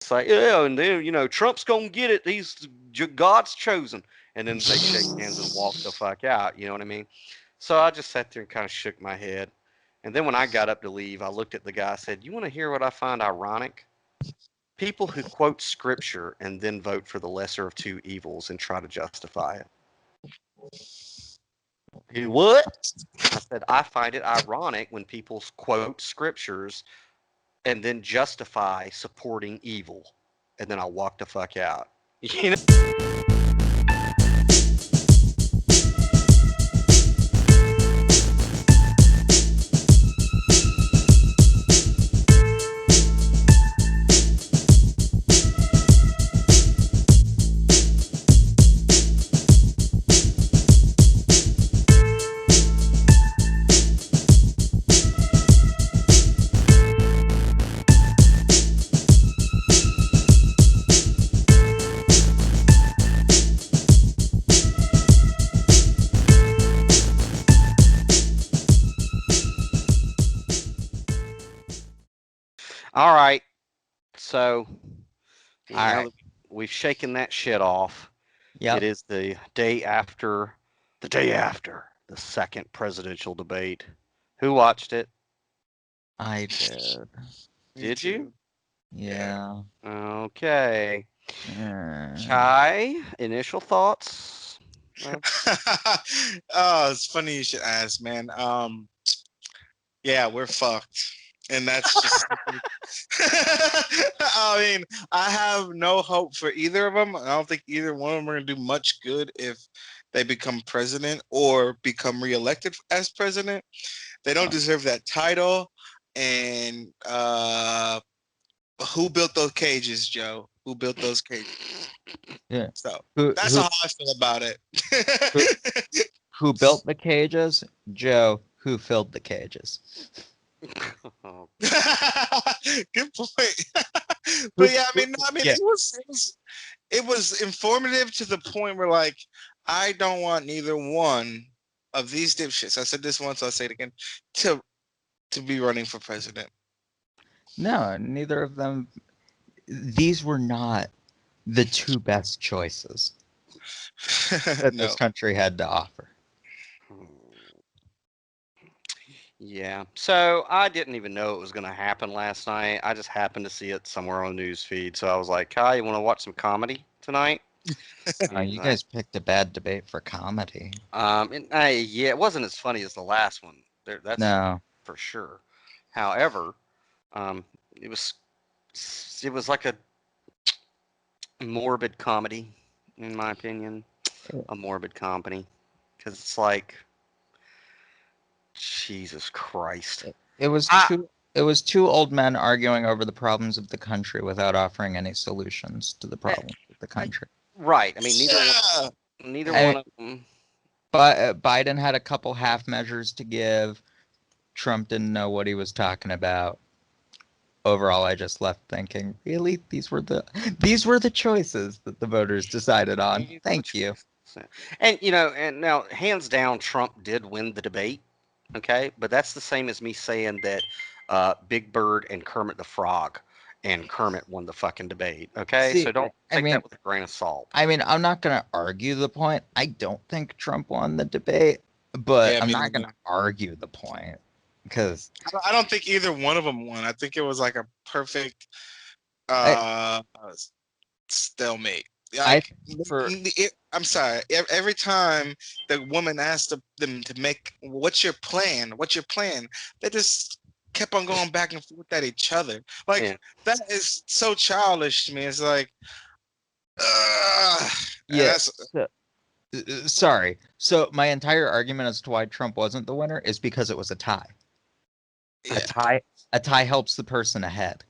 It's like, yeah, and then, Trump's gonna get it. He's God's chosen. And then they shake hands and walk the fuck out. You know what I mean? So I just sat there and kind of shook my head. And then when I got up to leave, I looked at the guy. I said, "You want to hear what I find ironic? People who quote scripture and then vote for the lesser of two evils and try to justify it." He, what? I said, I find it ironic when people quote scriptures and then justify supporting evil. And then I walk the fuck out. You know? All right. So All now right. that we've shaken that shit off, it Yep. is the day after the second presidential debate. Who watched it? I did. Me Did you? too. Yeah. Yeah. Okay. Mm. Kai, initial thoughts? Well, Oh, it's funny you should ask, man. Yeah, we're fucked. And that's just I mean, I have no hope for either of them. I don't think either one of them are going to do much good if they become president or become reelected as president. They don't deserve that title. And who built those cages, Joe? Who built those cages? Yeah. So Who that's who how I feel about it. who who built the cages? Joe. Who filled the cages? oh, Good point. Who, But yeah, who- yeah. it was informative to the point where, like, I don't want neither one of these dipshits. I said this once, I'll say it again, to to be running for president. No, neither of them. These were not the two best choices that this No. country had to offer. yeah. So I didn't even know it was going to happen last night. I just happened to see it somewhere on the news feed. So I was like, Kai, you want to watch some comedy tonight? He's You like, guys picked a bad debate for comedy. yeah, it wasn't as funny as the last one. That's No. for sure. However, um, it was it was like a morbid comedy, in my opinion. A morbid comedy, because it's like, Jesus Christ. It was I two old men arguing over the problems of the country without offering any solutions to the eh, problems of the country. right. I mean, Yeah. neither I, one of them. but Biden had a couple half measures to give. Trump didn't know what he was talking about. Overall, I just left thinking, really, these were the choices that the voters decided on. These are the Thank you. choices. And and now hands down, Trump did win the debate. Okay, but that's the same as me saying that Big Bird and Kermit the Frog and Kermit won the fucking debate. Okay, See, so don't I take that mean, with a grain of salt. I'm not going to argue the point. I don't think Trump won the debate, but Yeah, I'm me not going neither. to argue the point because I don't think either one of them won. I think it was like a perfect I uh stalemate. I Like, for I'm sorry. Every time the woman asked them to make, "What's your plan? What's your plan?" They just kept on going back and forth at each other. Like, Yeah. that is so childish to me. It's like, and yeah. that's So, sorry. So my entire argument as to why Trump wasn't the winner is because it was a tie. A yeah. tie a tie helps the person ahead.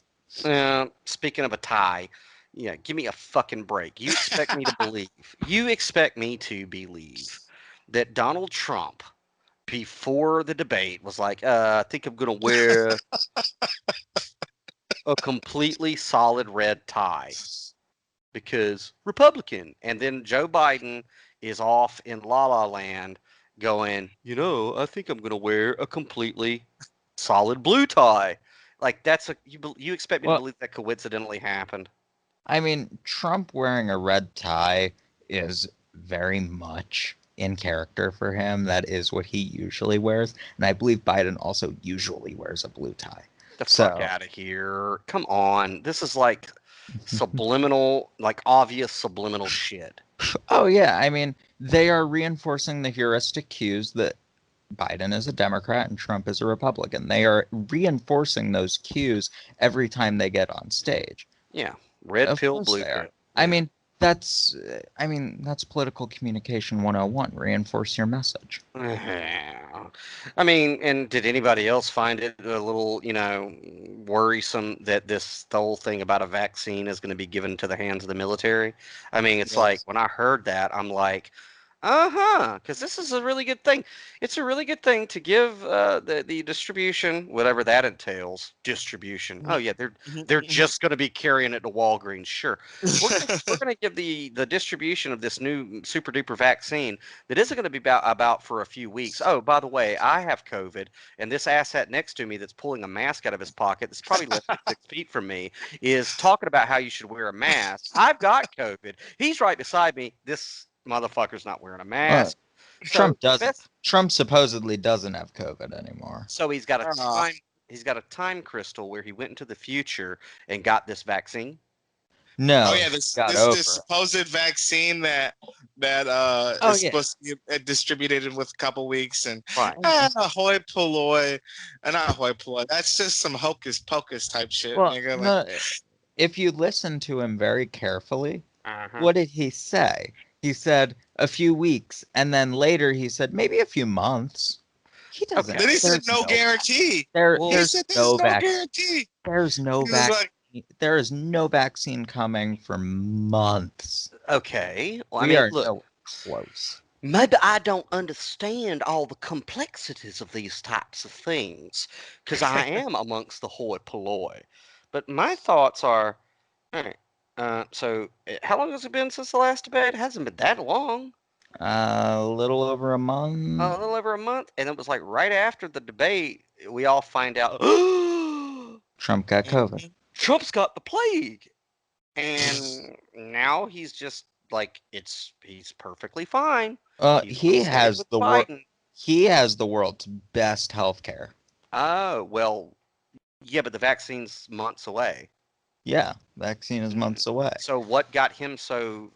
Speaking of a tie, yeah, give me a fucking break. You expect me to believe? You expect me to believe that Donald Trump, before the debate, was like, I think I'm gonna wear a completely solid red tie because Republican. And then Joe Biden is off in La La Land going, I think I'm going to wear a completely solid blue tie. Like, you expect me to Well, believe that coincidentally happened? I mean, Trump wearing a red tie is very much in character for him. That is what he usually wears. And I believe Biden also usually wears a blue tie. The fuck So, out of here. Come on. This is like subliminal, like obvious subliminal shit. oh, yeah. I mean, they are reinforcing the heuristic cues that Biden is a Democrat and Trump is a Republican. They are reinforcing those cues every time they get on stage. Yeah. Red Of pill, course blue they are. pill. I Yeah. mean, that's that's political communication 101. Reinforce your message. I mean, and did anybody else find it a little, worrisome that the whole thing about a vaccine is going to be given to the hands of the military? I mean, it's like Yes. when I heard that, I'm like, because this is a really good thing. It's a really good thing to give the distribution, whatever that entails, distribution. Oh yeah, they're just going to be carrying it to Walgreens, sure. We're gonna give the distribution of this new super duper vaccine that isn't going to be about for a few weeks. Oh, by the way, I have COVID, and this asshat next to me that's pulling a mask out of his pocket, that's probably less than 6 feet from me, is talking about how you should wear a mask. I've got COVID. He's right beside me. This motherfucker's not wearing a Well, mask. So Trump doesn't. best, Trump supposedly doesn't have COVID anymore. so he's got a Uh, time. He's got a time crystal where he went into the future and got this vaccine. oh No, yeah, he this got this over this it. supposed vaccine that Oh is yeah. supposed to be distributed in with a couple weeks and Right. hoi polloi, not hoi polloi. That's just some hocus pocus type shit, Well, nigga. Like, no. If you listen to him very carefully, Uh-huh. what did he say? He said a few weeks, and then later he said maybe a few months. He doesn't. Okay. then he said There's no guarantee. Well, He there's said there's no no vaccine. guarantee. There's no He was vaccine. like, There is no vaccine coming for months. Okay. Well, I We mean, are look, nowhere close. maybe I don't understand all the complexities of these types of things because I am amongst the hoi polloi. But my thoughts are, all right. So how long has it been since the last debate? It hasn't been that long. A little over a month. A little over a month, and it was like right after the debate, we all find out Trump got COVID. Trump's got the plague, and now he's just like he's perfectly fine. He's on He stage has with the Biden. He has the world's best healthcare. Oh well, yeah, but the vaccine's months away. Yeah, vaccine is months away. So what got him so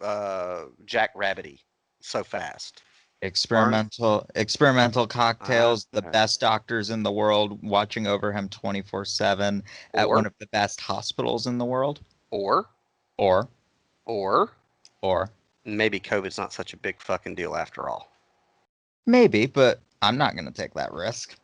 jackrabbity so fast? Experimental cocktails, the Uh, best doctors in the world watching over him 24/7 at one or of the best hospitals in the world. or Or or or maybe COVID's not such a big fucking deal after all. maybe, but I'm not going to take that risk.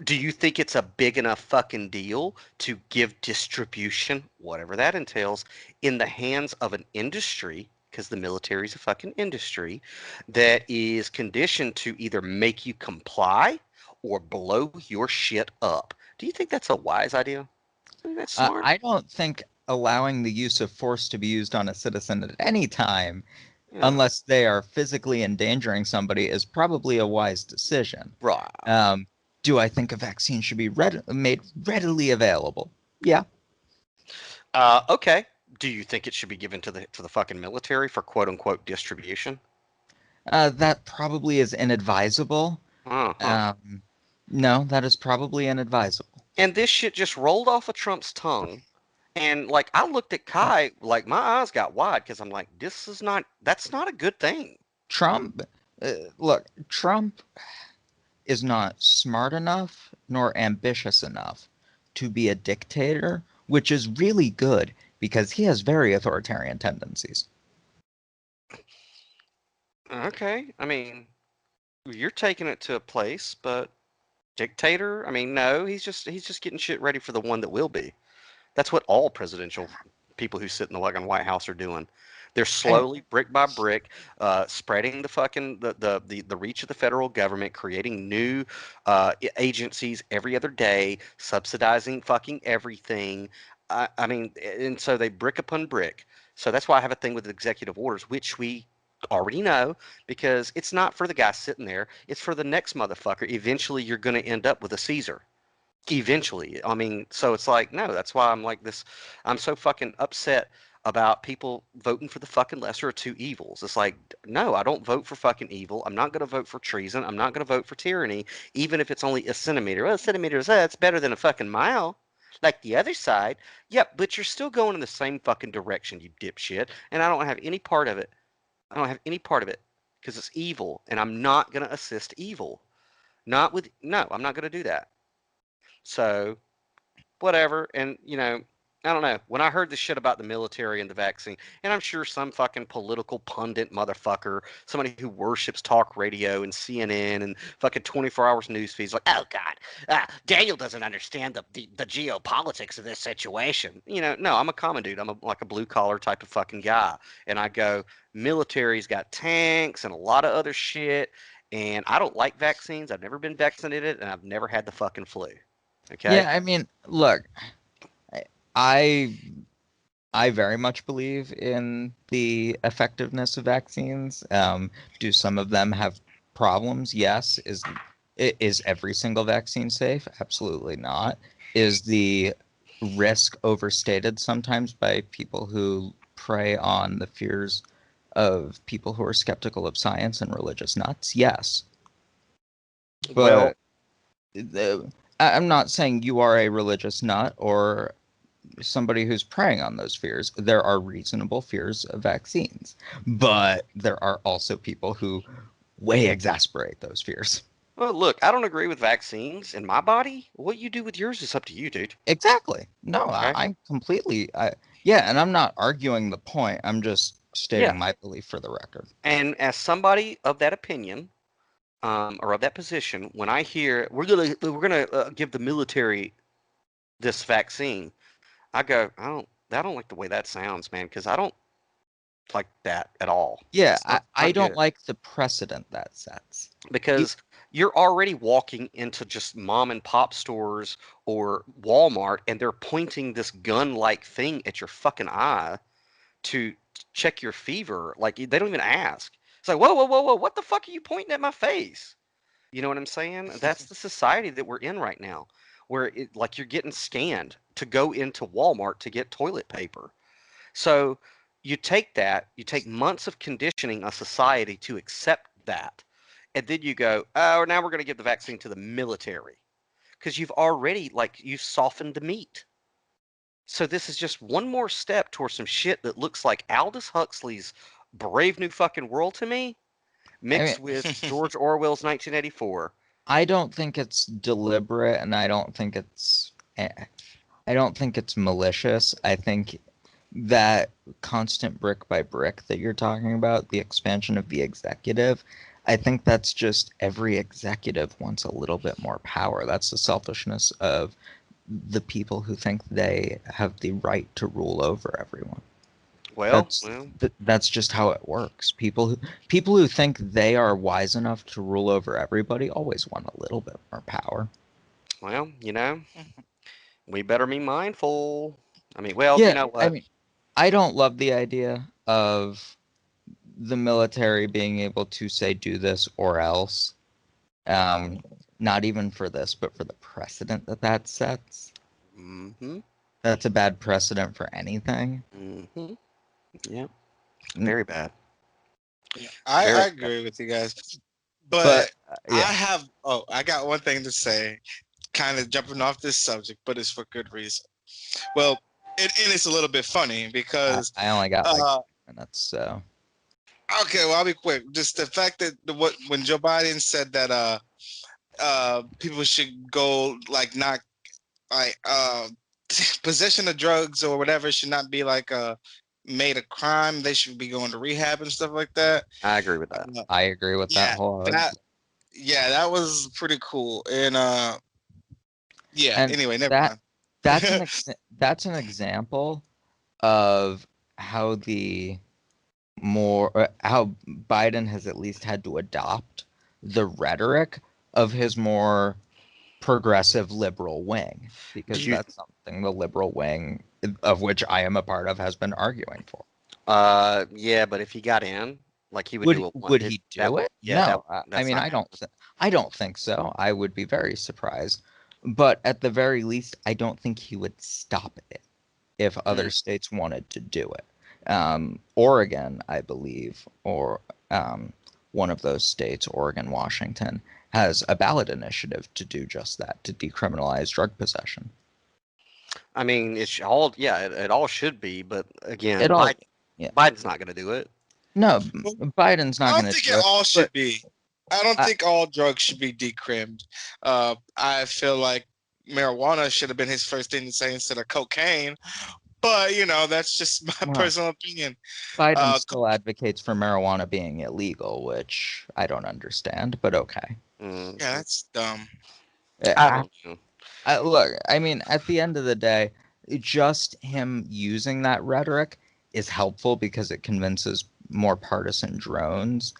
Do you think it's a big enough fucking deal to give distribution, whatever that entails, in the hands of an industry? Because the military's a fucking industry that is conditioned to either make you comply or blow your shit up. Do you think that's a wise idea? I think that's smart. I don't think allowing the use of force to be used on a citizen at any time, Yeah. unless they are physically endangering somebody, is probably a wise decision. Right. Do I think a vaccine should be made readily available? Yeah. Okay. Do you think it should be given to the fucking military for quote unquote distribution? That probably is inadvisable. Uh-huh. No, that is probably inadvisable. And this shit just rolled off of Trump's tongue. And like I looked at Kai, like my eyes got wide because I'm like, that's not a good thing. Trump, look, Trump is not smart enough nor ambitious enough to be a dictator, which is really good because he has very authoritarian tendencies. Okay. I mean, you're taking it to a place, but dictator, I mean, no, he's just getting shit ready for the one that will be. That's what all presidential people who sit in the White House are doing. They're slowly, brick by brick, spreading the fucking the reach of the federal government, creating new agencies every other day, subsidizing fucking everything. I mean, and so they brick upon brick. So that's why I have a thing with executive orders, which we already know, because it's not for the guy sitting there. It's for the next motherfucker. Eventually, you're going to end up with a Caesar. Eventually. I mean, so it's like, no, that's why I'm like this. I'm so fucking upset about people voting for the fucking lesser of two evils. It's like, no, I don't vote for fucking evil. I'm not going to vote for treason. I'm not going to vote for tyranny, even if it's only a centimeter. Well, a centimeter is that's better than a fucking mile. Like the other side. Yep, but you're still going in the same fucking direction, you dipshit. And I don't have any part of it. I don't have any part of it because it's evil, and I'm not going to assist evil. Not with, no, I'm not going to do that. So whatever. And I don't know. When I heard the shit about the military and the vaccine, and I'm sure some fucking political pundit motherfucker, somebody who worships talk radio and CNN and fucking 24 hours news feeds, like, oh God, Daniel doesn't understand the geopolitics of this situation. No, I'm a common dude. Like a blue collar type of fucking guy. And I go, military's got tanks and a lot of other shit. And I don't like vaccines. I've never been vaccinated, and I've never had the fucking flu. Okay. Yeah, I mean, look, I I very much believe in the effectiveness of vaccines. Do some of them have problems? Yes. Is every single vaccine safe? Absolutely not. Is the risk overstated sometimes by people who prey on the fears of people who are skeptical of science and religious nuts? Yes. Well, But I'm not saying you are a religious nut or somebody who's preying on those fears. There are reasonable fears of vaccines, but there are also people who way exasperate those fears. Well, look, I don't agree with vaccines in my body. What you do with yours is up to you, dude. Exactly. No, Okay? I'm completely, yeah, and I'm not arguing the point. I'm just Yeah. stating my belief for the record. And as somebody of that opinion, or of that position, when I hear we're gonna give the military this vaccine, I go, I don't like the way that sounds, man, because I don't like that at all. Yeah, It's I not don't good. like the precedent that sets. You, Because you're already walking into just mom and pop stores or Walmart, and they're pointing this gun-like thing at your fucking eye to check your fever. Like they don't even ask. It's like, whoa, whoa, whoa, whoa, what the fuck are you pointing at my face? You know what I'm saying? That's the society that we're in right now, where like you're getting scanned to go into Walmart to get toilet paper. So you take months of conditioning a society to accept that, and then you go, oh, now we're going to give the vaccine to the military because you've already you've softened the meat. So this is just one more step towards some shit that looks like Aldous Huxley's Brave New Fucking World to me, I mean, mixed with George Orwell's 1984. I don't think it's deliberate, and I don't think it's malicious. I think that constant brick by brick that you're talking about, the expansion of the executive, I think that's just every executive wants a little bit more power. That's the selfishness of the people who think they have the right to rule over everyone. Well, well, That's just how it works. People who think they are wise enough to rule over everybody always want a little bit more power. well, we better be mindful. I mean, well, you Yeah, know I what? mean, I don't love the idea of the military being able to say do this or else. Not even for this, but for the precedent that sets. Mm-hmm. That's a bad precedent for anything. Mm-hmm. Yeah. N- Very bad. Yeah, Very I bad. agree with you guys. But But yeah, I got one thing to say, kind of jumping off this subject, but it's for good reason. Well, and it's a little bit funny because, I only got like uh, 2 minutes, so okay, well, I'll be quick. Just the fact that when Joe Biden said that people should go like not like possession of drugs or whatever should not be like made a crime. They should be going to rehab and stuff like that. I agree with that. I agree with that Yeah, wholeheartedly. that yeah, that was pretty cool. And yeah. And Anyway, never that mind. that's an example of how how Biden has at least had to adopt the rhetoric of his more progressive liberal wing, Do because you? that's something the liberal wing, of which I am a part of, has been arguing for. Yeah, but if he got in, like he would Would do a one. would It, he that do it? yeah, that No, I that's mean not happening. I don't think so. I would be very surprised. But at the very least, I don't think he would stop it if other Mm. states wanted to do it. Oregon, I believe, or one of those states, Oregon, Washington, has a ballot initiative to do just that, to decriminalize drug possession. I mean, it's all yeah, it all should be, but It again, all, yeah. Biden's not going to do it. No, Well, Biden's I not don't going to think do it it. all But should be. I don't I, think all drugs should be decrimmed. I feel like marijuana should have been his first thing to say instead of cocaine. But that's just my well, personal opinion. Biden Uh, still advocates for marijuana being illegal, which I don't understand, but okay. Mm. yeah, that's dumb. I I, don't know. look, I mean, at the end of the day, just him using that rhetoric is helpful because it convinces more partisan drones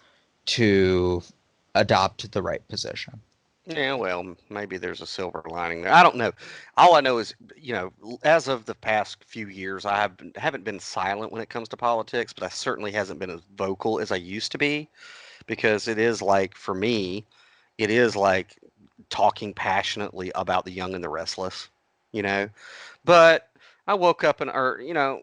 to adopt the right position. Yeah, well, maybe there's a silver lining there. I don't know. All I know is, as of the past few years, haven't been silent when it comes to politics, but I certainly hasn't been as vocal as I used to be because it is like, for me, it is like talking passionately about the young and the restless, you know. But I woke up and, or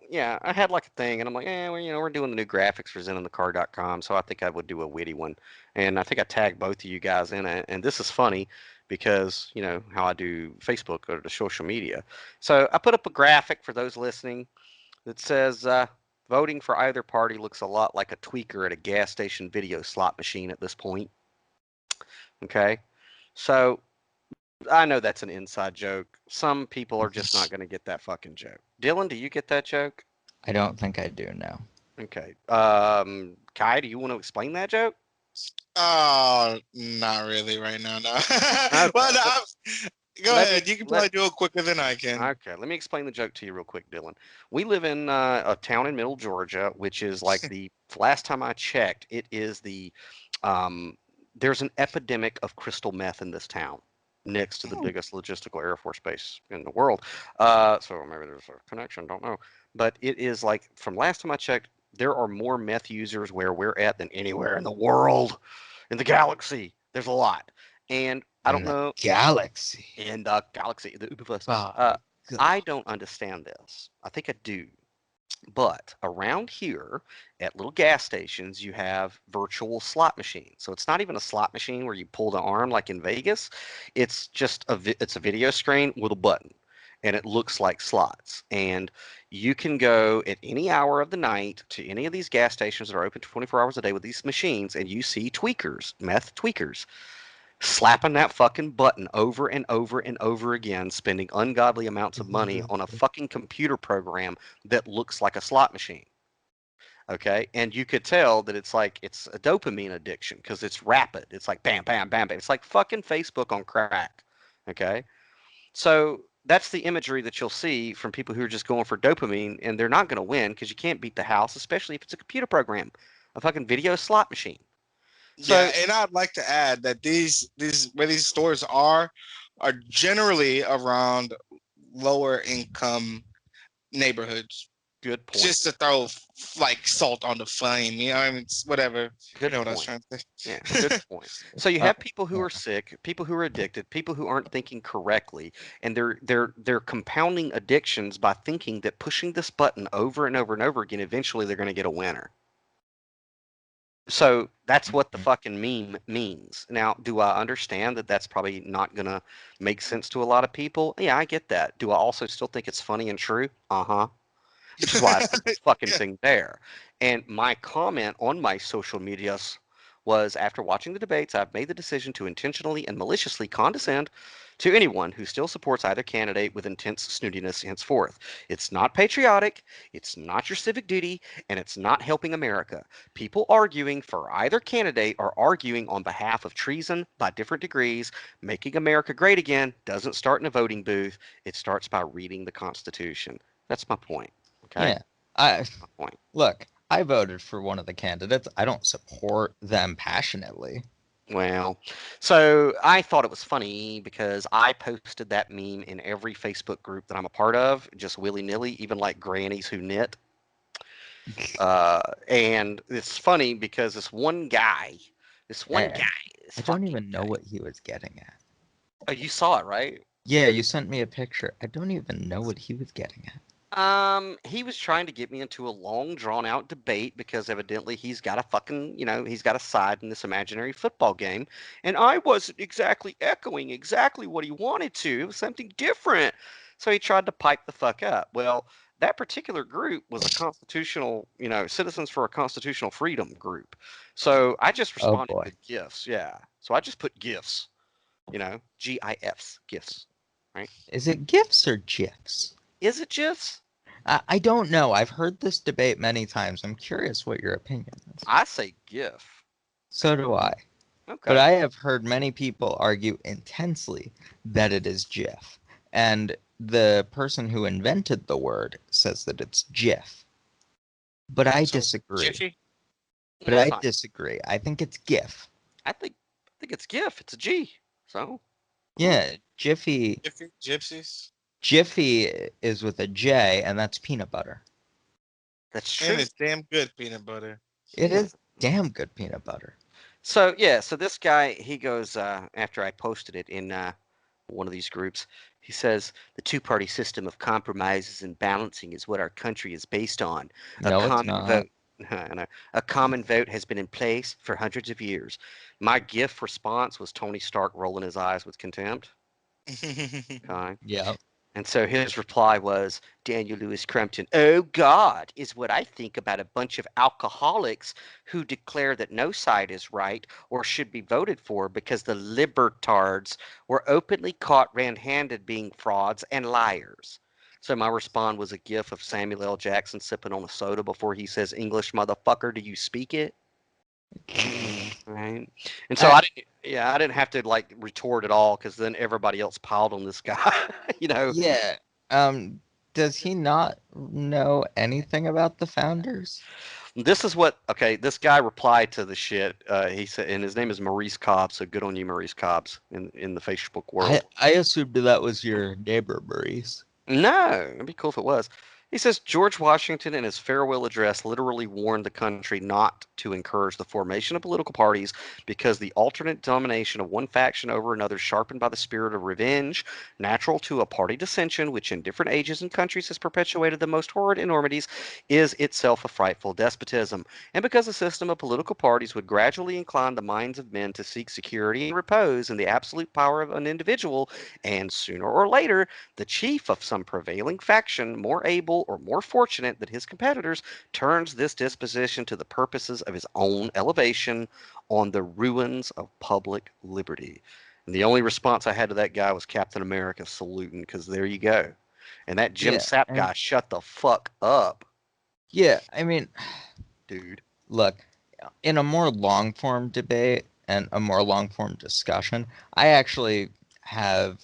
yeah, I had like a thing, and I'm like, well, we're doing the new graphics for ZenInTheCar.com, so I think I would do a witty one, and I think I tagged both of you guys in it, and this is funny because how I do Facebook or the social media. So I put up a graphic for those listening that says, voting for either party looks a lot like a tweaker at a gas station video slot machine at this point. Okay, so I know that's an inside joke. Some people are just not going to get that fucking joke. Dylan, do you get that joke? I don't think I do now. Okay. Kai, do you want to explain that joke? Oh, not really right now. No. Well, Okay. no, go Let me ahead. You can let probably do it quicker than I can. Okay, let me explain the joke to you real quick, Dylan. We live in a town in Middle Georgia, which is like the last time I checked, it is um, there's an epidemic of crystal meth in this town, next to the Oh, biggest logistical Air Force base in the world. So maybe there's a connection, don't know. But it is like, from last time I checked, there are more meth users where we're at than anywhere in the world, in the galaxy. There's a lot. And I In don't the know, galaxy. in the galaxy, the Uberflux. Oh, God. I don't understand this. I think I do. But around here at little gas stations, you have virtual slot machines. So it's not even a slot machine where you pull the arm like in Vegas. It's just it's a video screen with a button, and it looks like slots. And you can go at any hour of the night to any of these gas stations that are open 24 hours a day with these machines, and you see tweakers, meth tweakers, slapping that fucking button over and over and over again, spending ungodly amounts of money on a fucking computer program that looks like a slot machine. Okay. And you could tell that it's a dopamine addiction because it's rapid. It's like bam, bam, bam, bam. It's like fucking Facebook on crack. Okay. So that's the imagery that you'll see from people who are just going for dopamine, and they're not going to win because you can't beat the house, especially if it's a computer program, a fucking video slot machine. yeah, So and I'd like to add that these where these stores are generally around lower income neighborhoods. good point. Just to throw like salt on the flame, I mean, it's whatever. You Good know what I was point. trying to Yeah, good say. point. So you Uh, have people who yeah. are sick, people who are addicted, people who aren't thinking correctly, and they're compounding addictions by thinking that pushing this button over and over and over again, eventually they're going to get a winner. So that's what the Mhm. fucking meme means. Now, do I understand that that's probably not going to make sense to a lot of people? Yeah, I get that. Do I also still think it's funny and true? Uh-huh. Which is why I put this fucking Yeah. thing there. And my comment on my social medias was, after watching the debates, I've made the decision to intentionally and maliciously condescend to anyone who still supports either candidate with intense snootiness henceforth. It's not patriotic, it's not your civic duty, and it's not helping America. People arguing for either candidate are arguing on behalf of treason by different degrees. Making America great again doesn't start in a voting booth, it starts by reading the Constitution. That's my point. Okay? Yeah. I My point. look, I voted for one of the candidates. I don't support them passionately. Well, so I thought it was funny because I posted that meme in every Facebook group that I'm a part of, just willy nilly, even like grannies who knit. And it's funny because this one And guy, this I don't fucking even know guy. what he was getting at. Oh, you saw it, right? Yeah, you sent me a picture. I don't even know what he was getting at. He was trying to get me into a long, drawn out debate because evidently he's got a fucking, he's got a side in this imaginary football game. And I wasn't exactly echoing exactly what he wanted to. It was something different. So he tried to pipe the fuck up. Well, that particular group was a constitutional, Citizens for a Constitutional Freedom group. So I just Oh responded boy. with gifts. Yeah. So I just put gifts, GIFs, gifts, right? Is it GIFs or GIFs? Is it GIFs? I don't know. I've heard this debate many times. I'm curious what your opinion is. I say GIF. So do I. But Okay. I have heard many people argue intensely that it is GIF. And the person who invented the word says that it's GIF. But I So, disagree. Jiffy? But It's I not. disagree. I think it's GIF. I think it's GIF. It's a G. So Yeah, Jiffy. Jiffy? Gypsies? Jiffy is with a J, and that's peanut butter. that's And true. it's damn good peanut butter. It Yeah. is damn good peanut butter. So yeah. So this guy, he goes after I posted it in one of these groups. He says the two-party system of compromises and balancing is what our country is based on. A No, it's common not. vote. No, a common vote has been in place for hundreds of years. My GIF response was Tony Stark rolling his eyes with contempt. Okay. Yeah. And so his reply was, Daniel Lewis Crumpton, oh God, is what I think about a bunch of alcoholics who declare that no side is right or should be voted for because the libertards were openly caught red-handed being frauds and liars. So my response was a gif of Samuel L. Jackson sipping on a soda before he says, English motherfucker, do you speak it? Right. And so I, I didn't have to like retort at all because then everybody else piled on this guy, you know. yeah. Does he not know anything about the founders? This is what, okay, this guy replied to the shit. He said, and his name is Maurice Cobbs. So good on you, Maurice Cobbs, in the Facebook I world. I assumed that was your neighbor, Maurice. No, it'd be cool if it was. He says George Washington in his farewell address literally warned the country not to encourage the formation of political parties because the alternate domination of one faction over another, sharpened by the spirit of revenge, natural to a party dissension, which in different ages and countries has perpetuated the most horrid enormities, is itself a frightful despotism. And because a system of political parties would gradually incline the minds of men to seek security and repose in the absolute power of an individual, and sooner or later, the chief of some prevailing faction, more able or more fortunate than his competitors, turns this disposition to the purposes of his own elevation on the ruins of public liberty. And the only response I had to that guy was Captain America saluting, because there you go. And that Jim Yeah, Sapp and guy, shut the fuck up, yeah, I mean, dude. look, in a more long form debate and a more long form discussion, I actually have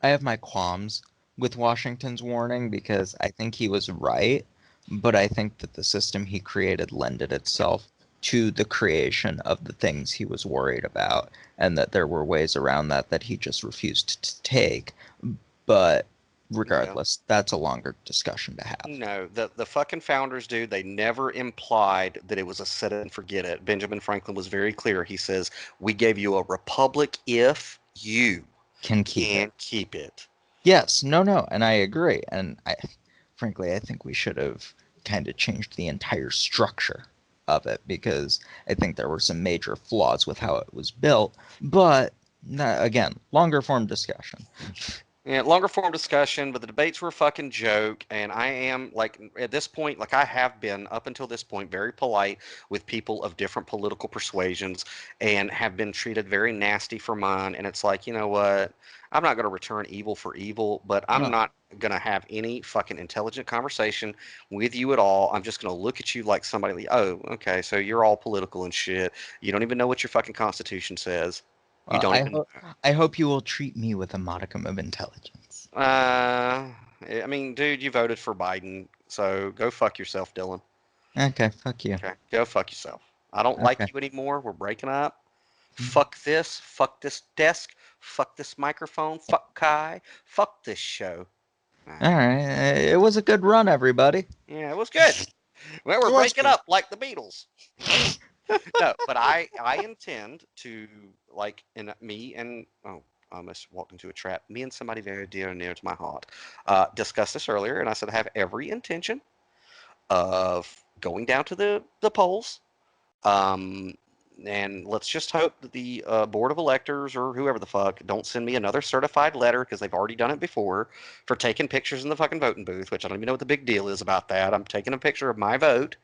I have my qualms with Washington's warning because I think he was right, but I think that the system he created lended itself to the creation of the things he was worried about, and that there were ways around that he just refused to take. But Yeah. regardless, that's a longer discussion to have. No, the fucking founders, dude, they never implied that it was a set it and forget it. Benjamin Franklin was very clear. He says, we gave you a republic if you Can keep it. can keep it. Yes, no, and I agree. And frankly, I think we should have kind of changed the entire structure of it because I think there were some major flaws with how it was built. But again, longer form discussion. Yeah, longer form discussion, but the debates were a fucking joke. And I am, like, at this point, like I have been up until this point, very polite with people of different political persuasions and have been treated very nasty for mine. And it's like, you know what? I'm not going to return evil for evil, but I'm No, not going to have any fucking intelligent conversation with you at all. I'm just going to look at you like somebody, like, oh, okay, so you're all political and shit. You don't even know what your fucking constitution says. You well, don't even. I hope you will treat me with a modicum of intelligence. I mean, dude, you voted for Biden, so go fuck yourself, Dylan. Okay, fuck you. Okay, go fuck yourself. I don't like Okay. you anymore. We're breaking up. Fuck this desk, fuck this microphone, fuck Kai, fuck this show. Nah. All right. It was a good run, everybody. Yeah, it was good. Well, we're It was breaking good. up like the Beatles. No, but I intend to, like, in me and, oh, I almost walked into a trap. Me and somebody very dear and near to my heart discussed this earlier, and I said I have every intention of going down to the polls. Um, and let's just hope that the board of electors or whoever the fuck don't send me another certified letter because they've already done it before for taking pictures in the fucking voting booth, which I don't even know what the big deal is about that. I'm taking a picture of my vote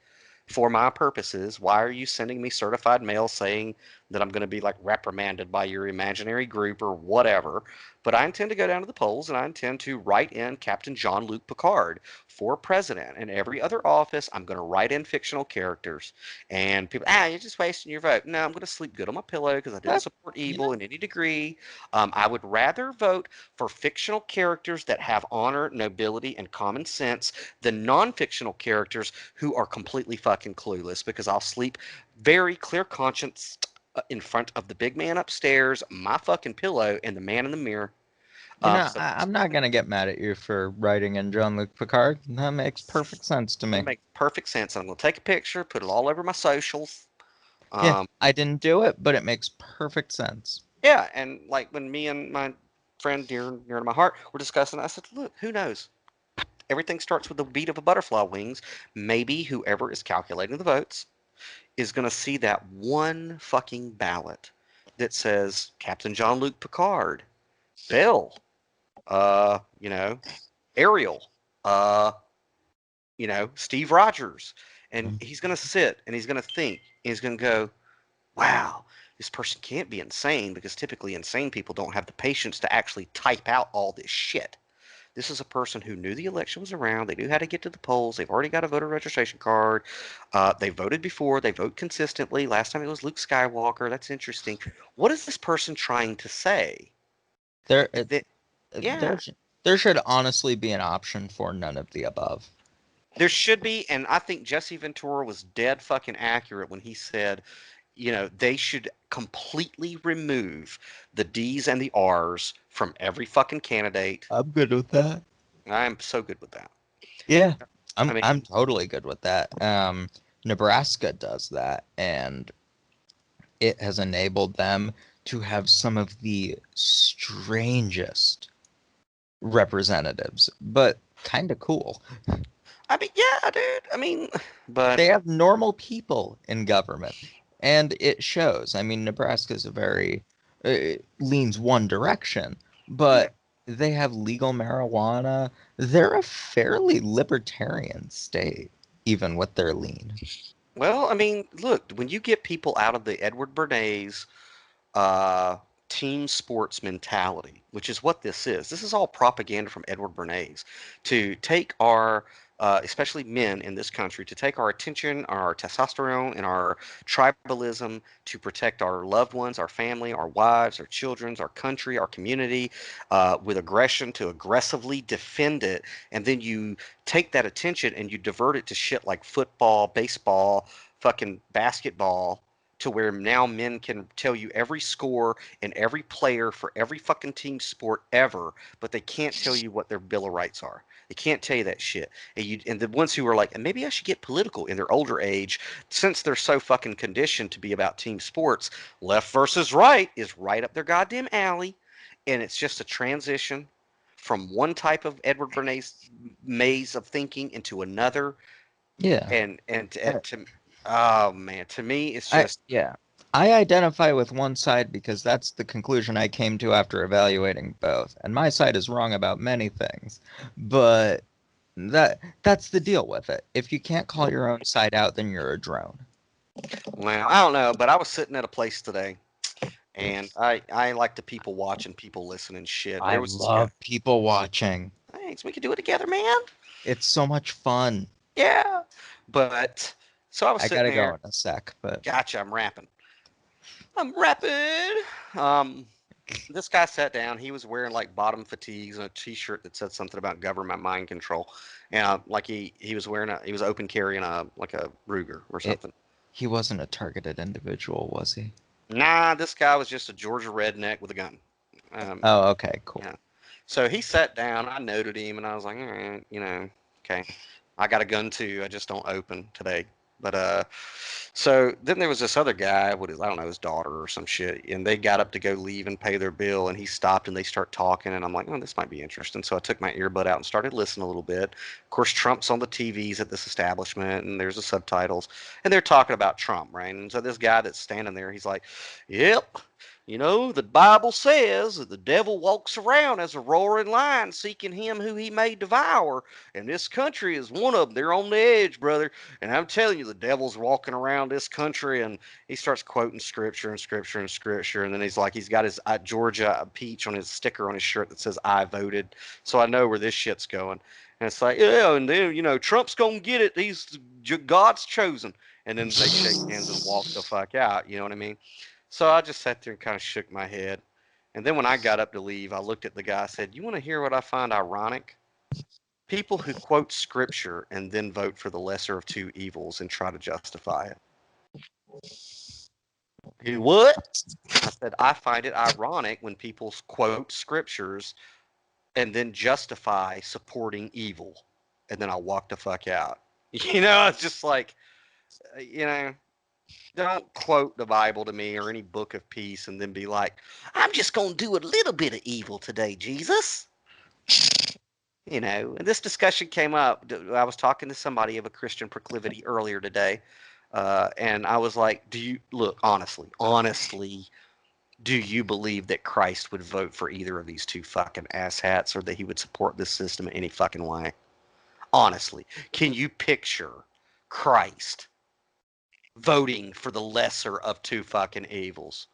for my purposes. Why are you sending me certified mail saying that I'm going to be like reprimanded by your imaginary group or whatever? But I intend to go down to the polls and I intend to write in Captain Jean-Luc Picard for president. And every other office, I'm going to write in fictional characters. And people, you're just wasting your vote. No, I'm going to sleep good on my pillow because I didn't support evil in any degree. I would rather vote for fictional characters that have honor, nobility, and common sense than non-fictional characters who are completely fucking clueless because I'll sleep very clear conscience in front of the big man upstairs, my fucking pillow, and the man in the mirror. So I'm not gonna get mad at you for writing in Jean-Luc Picard. That makes perfect sense to it me. makes perfect sense. I'm gonna take a picture, put it all over my socials. Yeah, Um, I didn't do it, but it makes perfect sense. yeah, and like when me and my friend near to my heart were discussing, I said, look, who knows? Everything starts with the beat of a butterfly wings. Maybe whoever is calculating the votes is going to see that one fucking ballot that says Captain Jean-Luc Picard, Bill, you know, Ariel, uh, Steve Rogers. And Mm. he's going to sit and he's going to think and he's going to go, wow, this person can't be insane because typically insane people don't have the patience to actually type out all this shit. This is a person who knew the election was around. They knew how to get to the polls. They've already got a voter registration card. They voted before. They vote consistently. Last time it was Luke Skywalker. That's interesting. What is this person trying to say? There, That, there, yeah, there should honestly be an option for none of the above. there should be. And I think Jesse Ventura was dead fucking accurate when he said, they should completely remove the D's and the R's from every fucking candidate. I'm good with that. I'm so good with that. Yeah, I I'm mean, totally good with that. Nebraska does that, and it has enabled them to have some of the strangest representatives, but kind of cool. yeah, dude. But They have normal people in government, and it shows. I mean, Nebraska is a very leans one direction, yeah. but they have legal marijuana. They're a fairly libertarian state, even with their lean. Well, look, when you get people out of the Edward Bernays uh, team sports mentality, which is what this is all propaganda from Edward Bernays to take our, especially men in this country, to take our attention, our testosterone, and our tribalism to protect our loved ones, our family, our wives, our children, our country, our community, with aggression to aggressively defend it. And then you take that attention and you divert it to shit like football, baseball, fucking basketball to where now men can tell you every score and every player for every fucking team sport ever, but they can't tell you what their Bill of Rights are. They can't tell you that shit. And the ones who are like, and maybe I should get political in their older age, since they're so fucking conditioned to be about team sports, left versus right is right up their goddamn alley. And it's just a transition from one type of Edward Bernays maze of thinking into another. Yeah. And oh man, to me, it's I just yeah. I identify with one side because that's the conclusion I came to after evaluating both. And my side is wrong about many things. But that's the deal with it. If you can't call your own side out, then you're a drone. well, I don't know, but I was sitting at a place today, and I like to people watch and people listen and shit. I There was this guy. love people watching. Thanks, we can do it together, man. It's so much fun. Yeah, but so I was I sitting gotta go there. in a sec, but Gotcha, I'm rapping. I'm rapping. Um, this guy sat down. He was wearing like bottom fatigues and a T-shirt that said something about government mind control, and like he was wearing he was open carrying a like a Ruger or it something. he wasn't a targeted individual, was he? Nah, this guy was just a Georgia redneck with a gun. Um, Oh, okay, cool. yeah. So he sat down. I noted him, and I was like, all right, okay. I got a gun too. I just don't open today. But so then there was this other guy, I don't know, his daughter or some shit, and they got up to go leave and pay their bill, and he stopped and they start talking, and I'm like, oh, this might be interesting. So I took my earbud out and started listening a little bit. Of course, Trump's on the TVs at this establishment, and there's the subtitles, and they're talking about Trump, right? And so this guy that's standing there, he's like, yep. The Bible says that the devil walks around as a roaring lion seeking him who he may devour. And this country is one of them. They're on the edge, brother. And I'm telling you, the devil's walking around this country. And he starts quoting scripture and scripture and scripture. And then he's got his Georgia peach on his sticker on his shirt that says, I voted. So I know where this shit's going. And it's like, yeah, and then, Trump's going to get it. He's God's chosen. And then they shake hands and walk the fuck out. You know what I mean? So I just sat there and kind of shook my head. And then when I got up to leave, I looked at the guy and said, you want to hear what I find ironic? People who quote scripture and then vote for the lesser of two evils and try to justify it. You what? I said, I find it ironic when people quote scriptures and then justify supporting evil. And then I walk the fuck out. It's just like, don't quote the Bible to me or any book of peace and then be like, I'm just going to do a little bit of evil today, Jesus. And this discussion came up. I was talking to somebody of a Christian proclivity earlier today, and I was like, honestly, do you believe that Christ would vote for either of these two fucking asshats or that he would support this system in any fucking way? Honestly, can you picture Christ voting for the lesser of two fucking evils?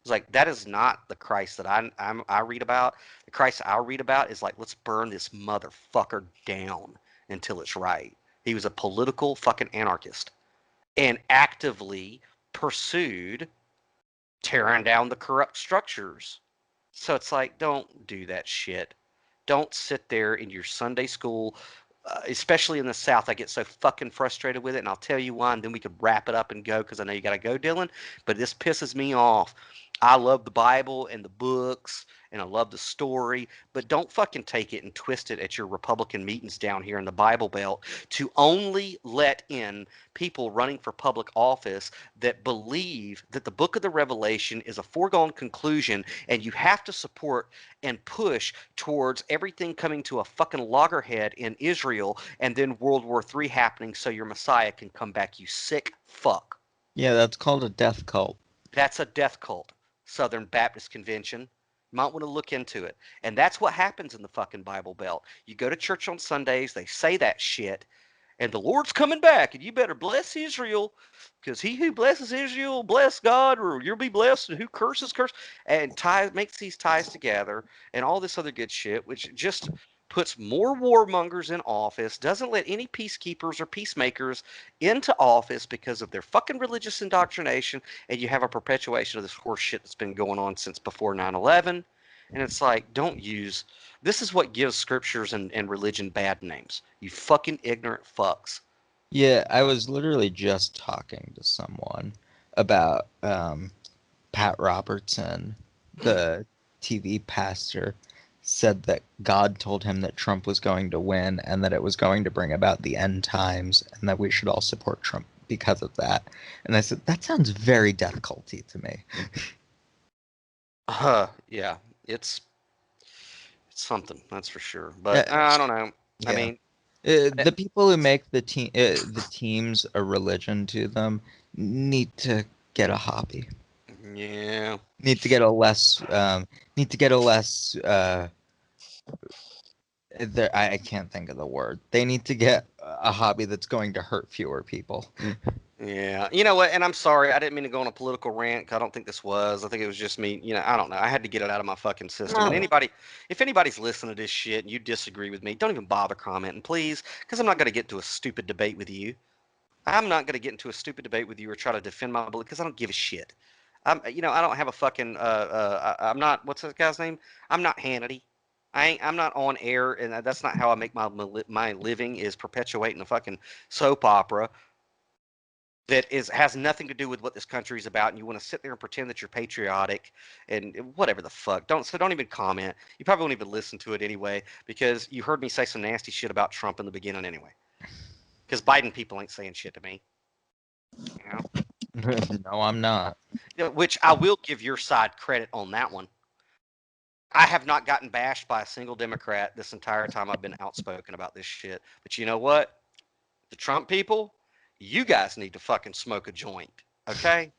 It's like, that is not the Christ that I read about. The Christ I read about is like, let's burn this motherfucker down until it's right. He was a political fucking anarchist and actively pursued tearing down the corrupt structures. So it's like, don't do that shit. Don't sit there in your Sunday school, especially in the South. I get so fucking frustrated with it, and I'll tell you why, and then we could wrap it up and go because I know you got to go, Dylan. But this pisses me off. I love the Bible and the books, and I love the story, but don't fucking take it and twist it at your Republican meetings down here in the Bible Belt to only let in people running for public office that believe that the book of the Revelation is a foregone conclusion, and you have to support and push towards everything coming to a fucking loggerhead in Israel and then World War III happening so your Messiah can come back, you sick fuck. Yeah, that's called a death cult. That's a death cult. Southern Baptist Convention. You might want to look into it. And that's what happens in the fucking Bible Belt. You go to church on Sundays, they say that shit, and the Lord's coming back, and you better bless Israel, because he who blesses Israel, bless God, or you'll be blessed, and who curses, curse. And makes these ties together, and all this other good shit, which just puts more warmongers in office, doesn't let any peacekeepers or peacemakers into office because of their fucking religious indoctrination, and you have a perpetuation of this horse shit that's been going on since before 9/11. And it's like, this is what gives scriptures and religion bad names. You fucking ignorant fucks. Yeah, I was literally just talking to someone about Pat Robertson, the TV pastor, said that God told him that Trump was going to win and that it was going to bring about the end times and that we should all support Trump because of that. And I said, that sounds very death culty to me. Yeah, it's something, that's for sure. But I don't know. Yeah. I mean, the people who make the teams a religion to them need to get a hobby. Yeah. Need to get a less. I can't think of the word. They need to get a hobby that's going to hurt fewer people. Yeah. You know what? And I'm sorry, I didn't mean to go on a political rant. I don't think this was. I think it was just me. I don't know. I had to get it out of my fucking system. And if anybody's listening to this shit and you disagree with me, don't even bother commenting, please, because I'm not going to get into a stupid debate with you. I'm not going to get into a stupid debate with you or try to defend my belief because I don't give a shit. I don't have a fucking. I'm not. What's that guy's name? I'm not Hannity. I'm not on air, and that's not how I make my living. Is perpetuating a fucking soap opera that has nothing to do with what this country is about, and you want to sit there and pretend that you're patriotic and whatever the fuck. Don't even comment. You probably won't even listen to it anyway because you heard me say some nasty shit about Trump in the beginning anyway. Because Biden people ain't saying shit to me. No, I'm not. Which I will give your side credit on that one. I have not gotten bashed by a single Democrat this entire time I've been outspoken about this shit. But you know what? The Trump people, you guys need to fucking smoke a joint, okay?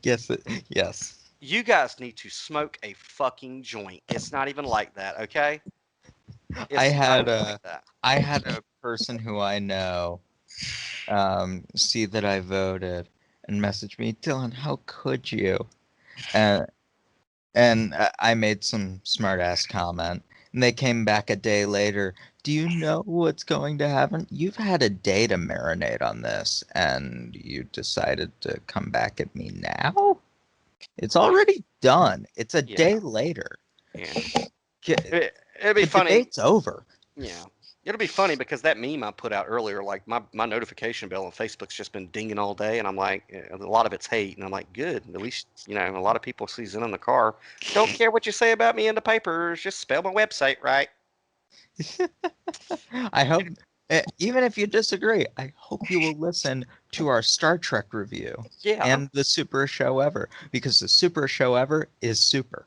Yes, yes. You guys need to smoke a fucking joint. It's not even like that, okay? I It's not had even a like that. I had a person who I know see that I voted and message me, Dylan, how could you? And I made some smart ass comment, and they came back a day later. Do you know what's going to happen? You've had a day to marinate on this, and you decided to come back at me now? It's already done. It's a Yeah. day later. Yeah. G- It'd be The funny. debate's over. Yeah. It'll be funny because that meme I put out earlier, like my notification bell on Facebook's just been dinging all day, and I'm like, a lot of it's hate, and I'm like, good. At least, a lot of people see Zen in the car. Don't care what you say about me in the papers. Just spell my website right. I hope, even if you disagree, I hope you will listen to our Star Trek review Yeah. and the Super Show Ever, because the Super Show Ever is super.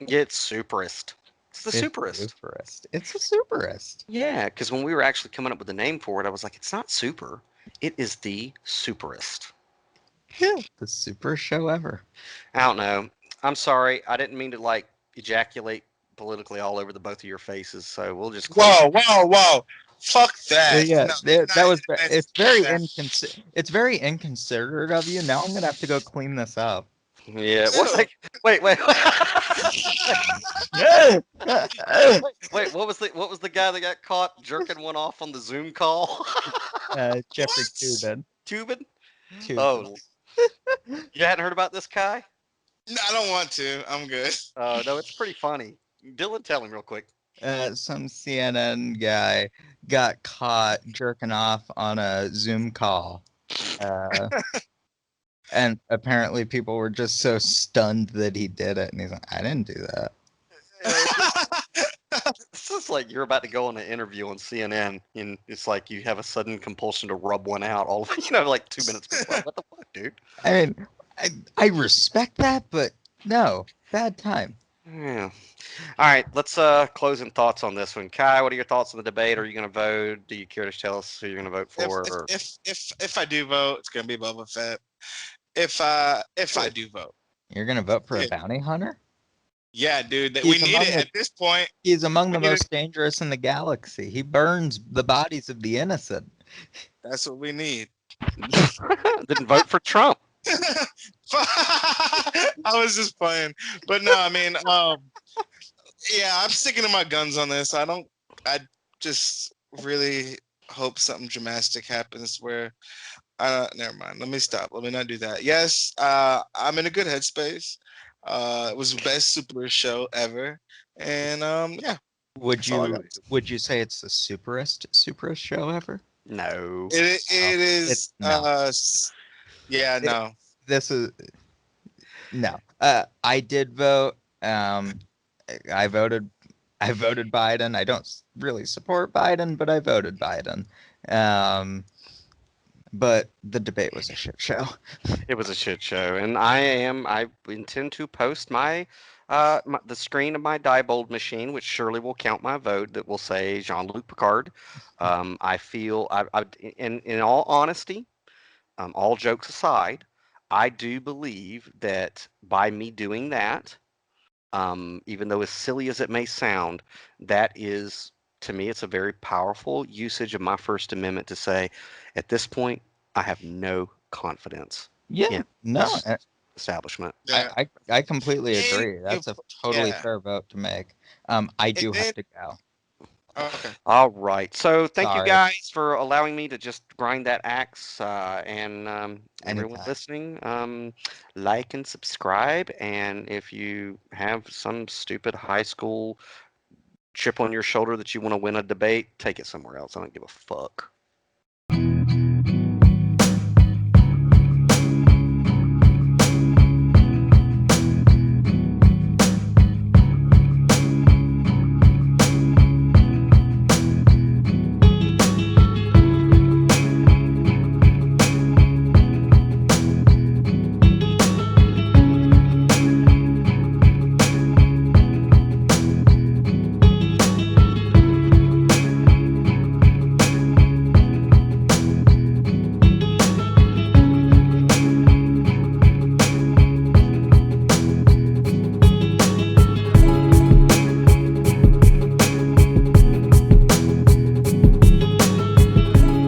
It's Superist. It's the Superist. Superist. It's a Superist. Yeah, because when we were actually coming up with the name for it, I was like, it's not super. It is the Superist. Yeah, the Super Show Ever. I don't know. I'm sorry. I didn't mean to like ejaculate politically all over the both of your faces. So we'll just close. Whoa. Fuck that. Yeah, No, that was. not- It's very It's very inconsiderate of you. Now I'm gonna have to go clean this up. Yeah. What's like? Wait. Wait. What was the guy that got caught jerking one off on the Zoom call? Jeffrey What? Tubin. Tubin? Tubin. Oh, you hadn't heard about this guy? No, I don't want to. I'm good. No, it's pretty funny. Dylan, tell him real quick. Some CNN guy got caught jerking off on a Zoom call. And apparently people were just so stunned that he did it. And he's like, I didn't do that. This is like you're about to go on an interview on CNN, and it's like you have a sudden compulsion to rub one out. All like 2 minutes before. What the fuck, dude? I mean, I respect that, but no, bad time. Yeah. All right, let's closing thoughts on this one. Kai, what are your thoughts on the debate? Are you going to vote? Do you care to tell us who you're going to vote for? If I do vote, it's gonna be Boba Fett. If I do vote, You're gonna vote for a bounty hunter? yeah, dude, we need it at this point. He's among the most dangerous in the galaxy. He burns the bodies of the innocent. That's what we need. Didn't vote for Trump. I was just playing, but no, I mean, yeah, I'm sticking to my guns on this. I just really hope something dramatic happens where, never mind. Let me stop. Let me not do that. Yes, I'm in a good headspace. It was the best super show ever, and yeah. Would you say it's the superest show ever? No. It is. no. Yeah, no. This is no. I did vote. I voted Biden. I don't really support Biden, but I voted Biden. But the debate was a shit show. It was a shit show, and I intend to post the screen of my Diebold machine, which surely will count my vote, that will say Jean-Luc Picard. I feel, in all honesty, all jokes aside, I do believe that by me doing that, even though as silly as it may sound, that is, to me, it's a very powerful usage of my First Amendment to say, at this point, I have no confidence in this establishment. Yeah. I completely agree. That's a totally fair vote to make. I do have to go. Okay. All right. So thank you Sorry. guys for allowing me to just grind that axe. And everyone Anytime. listening, like and subscribe. And if you have some stupid high school chip on your shoulder that you want to win a debate, take it somewhere else. I don't give a fuck.